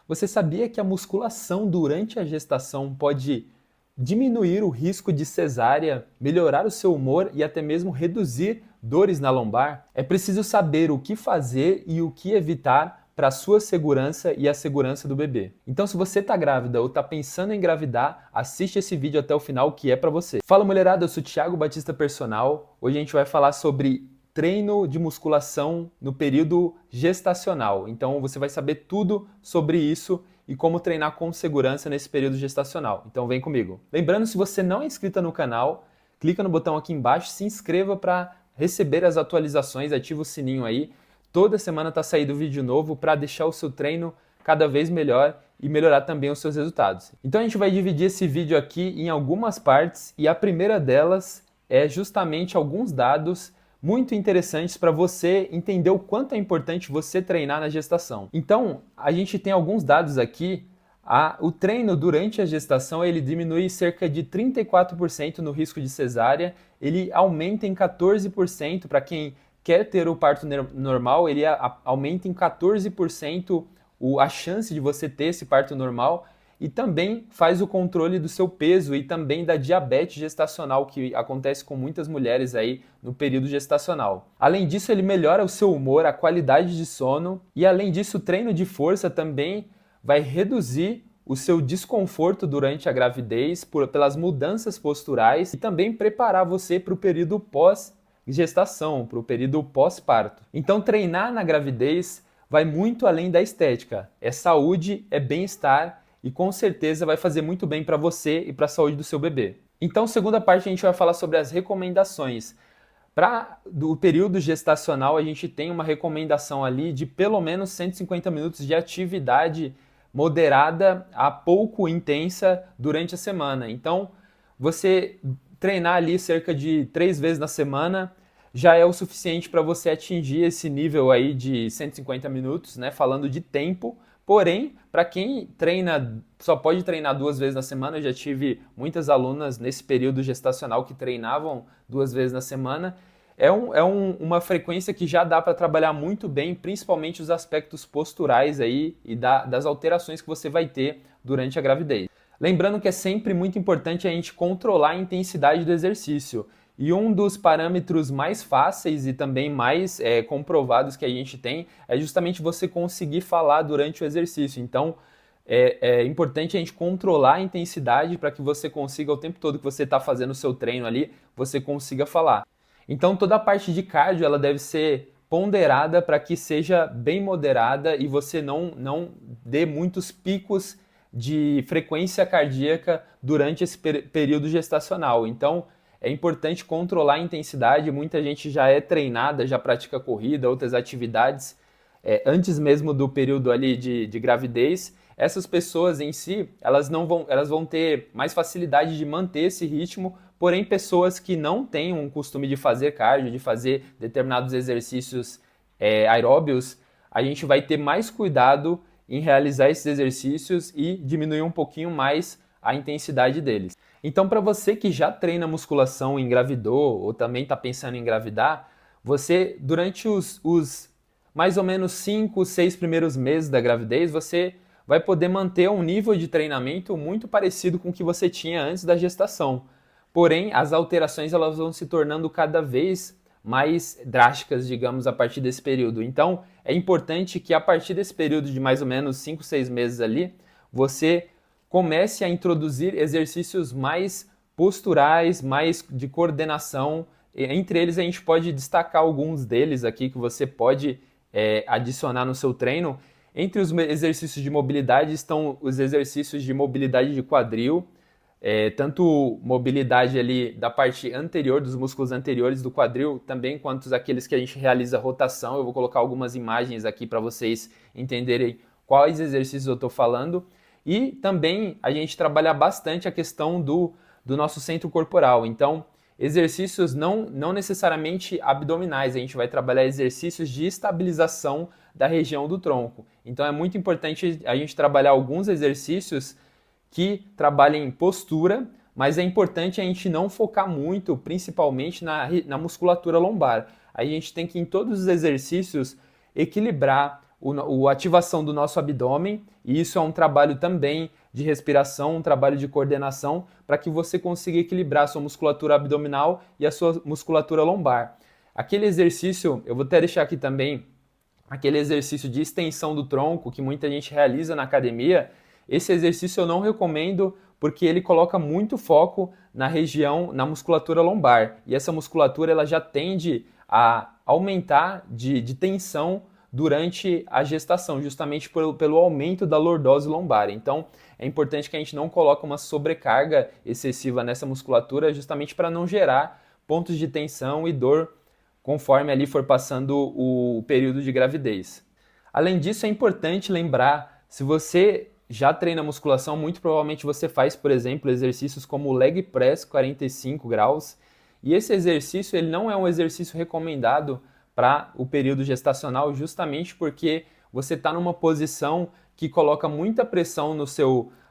Você sabia que a musculação durante a gestação pode diminuir o risco de cesárea, melhorar o seu humor e até mesmo reduzir dores na lombar? É preciso saber o que fazer e o que evitar para a sua segurança e a segurança do bebê. Então, se você está grávida ou está pensando em engravidar, assiste esse vídeo até o final que é para você. Fala mulherada, eu sou Thiago Batista Personal. Hoje a gente vai falar sobre treino de musculação no período gestacional. Então você vai saber tudo sobre isso e como treinar com segurança nesse período gestacional. Então vem comigo. Lembrando, se você não é inscrita no canal, clica no botão aqui embaixo, se inscreva para receber as atualizações, ativa o sininho aí. Toda semana está saindo vídeo novo para deixar o seu treino cada vez melhor e melhorar também os seus resultados. Então a gente vai dividir esse vídeo aqui em algumas partes e a primeira delas é justamente alguns dados muito interessantes para você entender o quanto é importante você treinar na gestação. Então, a gente tem alguns dados aqui. O treino durante a gestação ele diminui cerca de 34% no risco de cesárea, ele aumenta em 14% para quem quer ter o parto normal, ele aumenta em 14% a chance de você ter esse parto normal, e também faz o controle do seu peso e também da diabetes gestacional, que acontece com muitas mulheres aí no período gestacional. Além disso, ele melhora o seu humor, a qualidade de sono, e além disso, o treino de força também vai reduzir o seu desconforto durante a gravidez pelas mudanças posturais e também preparar você para o período pós-gestação, para o período pós-parto. Então, treinar na gravidez vai muito além da estética. É saúde, é bem-estar e com certeza vai fazer muito bem para você e para a saúde do seu bebê. Então, segunda parte, a gente vai falar sobre as recomendações. Para o período gestacional, a gente tem uma recomendação ali de pelo menos 150 minutos de atividade moderada a pouco intensa durante a semana. Então, você treinar ali cerca de 3 vezes na semana já é o suficiente para você atingir esse nível aí de 150 minutos, né? Falando de tempo. Porém, para quem treina, só pode treinar 2 vezes na semana, eu já tive muitas alunas nesse período gestacional que treinavam 2 vezes na semana. Uma frequência que já dá para trabalhar muito bem, principalmente os aspectos posturais aí e das alterações que você vai ter durante a gravidez. Lembrando que é sempre muito importante a gente controlar a intensidade do exercício. E um dos parâmetros mais fáceis e também mais comprovados que a gente tem é justamente você conseguir falar durante o exercício. Então, é importante a gente controlar a intensidade para que você consiga, o tempo todo que você está fazendo o seu treino ali, você consiga falar. Então, toda a parte de cardio ela deve ser ponderada para que seja bem moderada e você não dê muitos picos de frequência cardíaca durante esse período gestacional. Então, é importante controlar a intensidade. Muita gente já é treinada, já pratica corrida, outras atividades antes mesmo do período ali de gravidez. Essas pessoas em si, elas vão ter mais facilidade de manter esse ritmo, porém pessoas que não têm um costume de fazer cardio, de fazer determinados exercícios aeróbios, a gente vai ter mais cuidado em realizar esses exercícios e diminuir um pouquinho mais a intensidade deles. Então, para você que já treina musculação, engravidou ou também está pensando em engravidar, você, durante os mais ou menos 5, 6 primeiros meses da gravidez, você vai poder manter um nível de treinamento muito parecido com o que você tinha antes da gestação. Porém, as alterações elas vão se tornando cada vez mais drásticas, digamos, a partir desse período. Então, é importante que a partir desse período de mais ou menos 5, 6 meses ali, você comece a introduzir exercícios mais posturais, mais de coordenação. Entre eles, a gente pode destacar alguns deles aqui que você pode adicionar no seu treino. Entre os exercícios de mobilidade estão os exercícios de mobilidade de quadril, tanto mobilidade ali da parte anterior, dos músculos anteriores do quadril, também quanto aqueles que a gente realiza rotação. Eu vou colocar algumas imagens aqui para vocês entenderem quais exercícios eu estou falando. E também a gente trabalha bastante a questão do nosso centro corporal. Então, exercícios não necessariamente abdominais, a gente vai trabalhar exercícios de estabilização da região do tronco. Então, é muito importante a gente trabalhar alguns exercícios que trabalhem postura, mas é importante a gente não focar muito, principalmente na musculatura lombar. A gente tem que, em todos os exercícios, equilibrar a ativação do nosso abdômen, e isso é um trabalho também de respiração, um trabalho de coordenação, para que você consiga equilibrar a sua musculatura abdominal e a sua musculatura lombar. Aquele exercício, eu vou até deixar aqui também, aquele exercício de extensão do tronco que muita gente realiza na academia, esse exercício eu não recomendo porque ele coloca muito foco na região, na musculatura lombar. E essa musculatura ela já tende a aumentar de tensão durante a gestação, justamente pelo aumento da lordose lombar. Então, é importante que a gente não coloque uma sobrecarga excessiva nessa musculatura, justamente para não gerar pontos de tensão e dor conforme ali for passando o período de gravidez. Além disso, é importante lembrar, se você já treina musculação, muito provavelmente você faz, por exemplo, exercícios como o leg press 45 graus, e esse exercício ele não é um exercício recomendado para o período gestacional, justamente porque você está numa posição que coloca muita pressão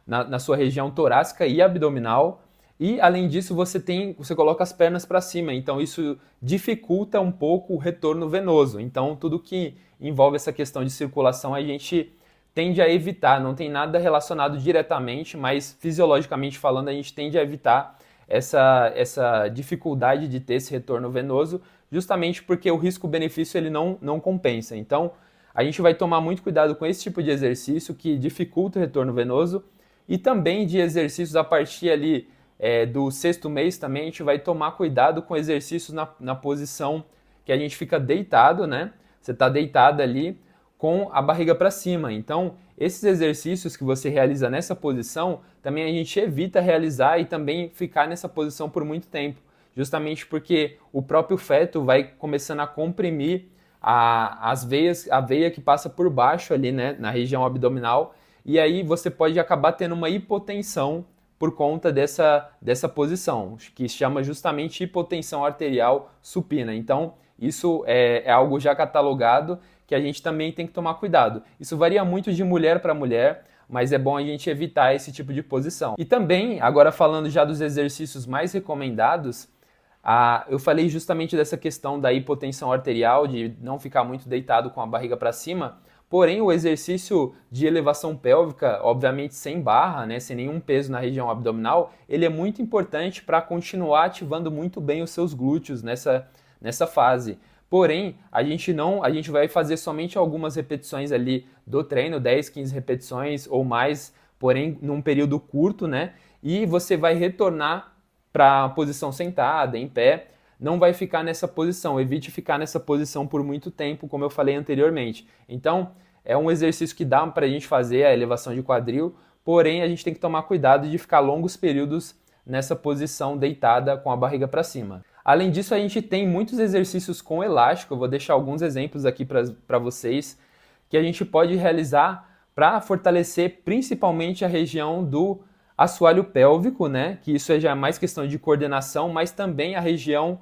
na sua região torácica e abdominal, e além disso você coloca as pernas para cima, então isso dificulta um pouco o retorno venoso. Então tudo que envolve essa questão de circulação a gente tende a evitar, não tem nada relacionado diretamente, mas fisiologicamente falando a gente tende a evitar essa dificuldade de ter esse retorno venoso, justamente porque o risco-benefício ele não compensa. Então a gente vai tomar muito cuidado com esse tipo de exercício que dificulta o retorno venoso, e também de exercícios a partir ali do sexto mês também a gente vai tomar cuidado com exercícios na posição que a gente fica deitado, né? Você está deitado ali com a barriga para cima. Então, esses exercícios que você realiza nessa posição, também a gente evita realizar e também ficar nessa posição por muito tempo, justamente porque o próprio feto vai começando a comprimir a veia que passa por baixo ali, né, na região abdominal, e aí você pode acabar tendo uma hipotensão por conta dessa posição, que se chama justamente hipotensão arterial supina. Então, isso é algo já catalogado que a gente também tem que tomar cuidado. Isso varia muito de mulher para mulher, mas é bom a gente evitar esse tipo de posição. E também, agora falando já dos exercícios mais recomendados, eu falei justamente dessa questão da hipotensão arterial, de não ficar muito deitado com a barriga para cima, porém o exercício de elevação pélvica, obviamente sem barra, né, sem nenhum peso na região abdominal, ele é muito importante para continuar ativando muito bem os seus glúteos nessa fase. Porém, a gente vai fazer somente algumas repetições ali do treino, 10, 15 repetições ou mais, porém num período curto, né? E você vai retornar para a posição sentada, em pé, não vai ficar nessa posição, evite ficar nessa posição por muito tempo, como eu falei anteriormente. Então, é um exercício que dá para a gente fazer a elevação de quadril, porém a gente tem que tomar cuidado de ficar longos períodos nessa posição deitada com a barriga para cima. Além disso, a gente tem muitos exercícios com elástico, eu vou deixar alguns exemplos aqui para vocês, que a gente pode realizar para fortalecer principalmente a região do assoalho pélvico, né? Que isso já é mais questão de coordenação, mas também a região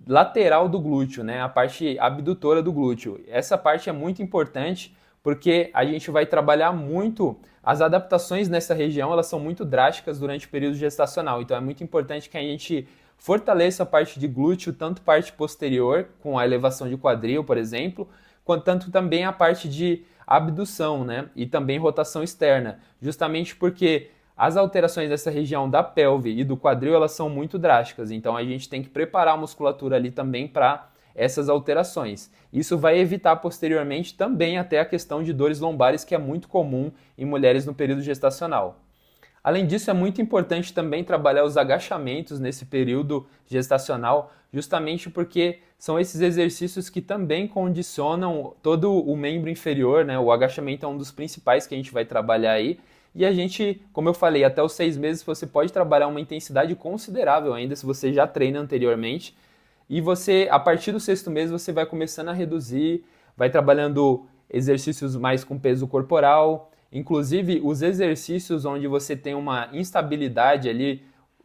lateral do glúteo, né? A parte abdutora do glúteo. Essa parte é muito importante porque a gente vai trabalhar muito, as adaptações nessa região elas são muito drásticas durante o período gestacional, então é muito importante que a gente fortaleça a parte de glúteo, tanto parte posterior, com a elevação de quadril, por exemplo, quanto também a parte de abdução, né? E também rotação externa, justamente porque as alterações dessa região da pelve e do quadril, elas são muito drásticas, então a gente tem que preparar a musculatura ali também para essas alterações. Isso vai evitar posteriormente também até a questão de dores lombares, que é muito comum em mulheres no período gestacional. Além disso, é muito importante também trabalhar os agachamentos nesse período gestacional, justamente porque são esses exercícios que também condicionam todo o membro inferior, né? O agachamento é um dos principais que a gente vai trabalhar aí. E a gente, como eu falei, até os 6 meses você pode trabalhar uma intensidade considerável ainda, se você já treina anteriormente. E você, a partir do 6º mês, você vai começando a reduzir, vai trabalhando exercícios mais com peso corporal, inclusive os exercícios onde você tem uma instabilidade ali,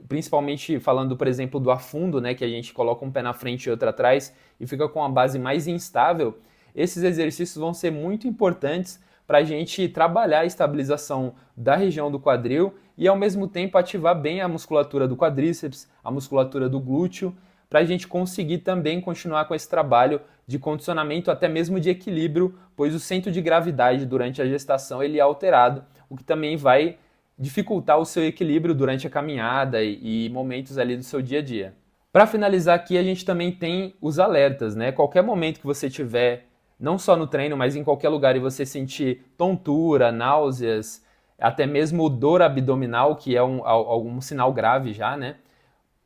principalmente falando, por exemplo, do afundo, né, que a gente coloca um pé na frente e outro atrás e fica com a base mais instável, esses exercícios vão ser muito importantes para a gente trabalhar a estabilização da região do quadril e ao mesmo tempo ativar bem a musculatura do quadríceps, a musculatura do glúteo, para a gente conseguir também continuar com esse trabalho de condicionamento, até mesmo de equilíbrio, pois o centro de gravidade durante a gestação ele é alterado, o que também vai dificultar o seu equilíbrio durante a caminhada e momentos ali do seu dia a dia. Para finalizar aqui, a gente também tem os alertas, né? Qualquer momento que você tiver, não só no treino, mas em qualquer lugar, e você sentir tontura, náuseas, até mesmo dor abdominal, que é algum sinal grave já, né?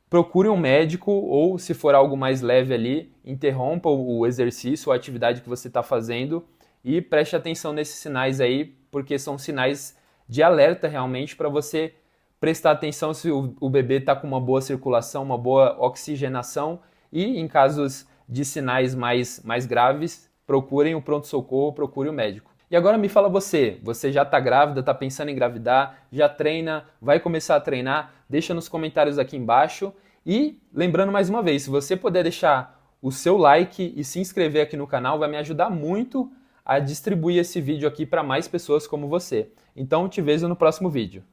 Procure um médico ou, se for algo mais leve ali, interrompa o exercício ou a atividade que você está fazendo e preste atenção nesses sinais aí, porque são sinais de alerta realmente para você prestar atenção se o bebê está com uma boa circulação, uma boa oxigenação e, em casos de sinais mais graves, procurem o pronto-socorro, procure o médico. E agora me fala você já está grávida, está pensando em engravidar, já treina, vai começar a treinar? Deixa nos comentários aqui embaixo. E lembrando mais uma vez, se você puder deixar o seu like e se inscrever aqui no canal, vai me ajudar muito a distribuir esse vídeo aqui para mais pessoas como você. Então te vejo no próximo vídeo.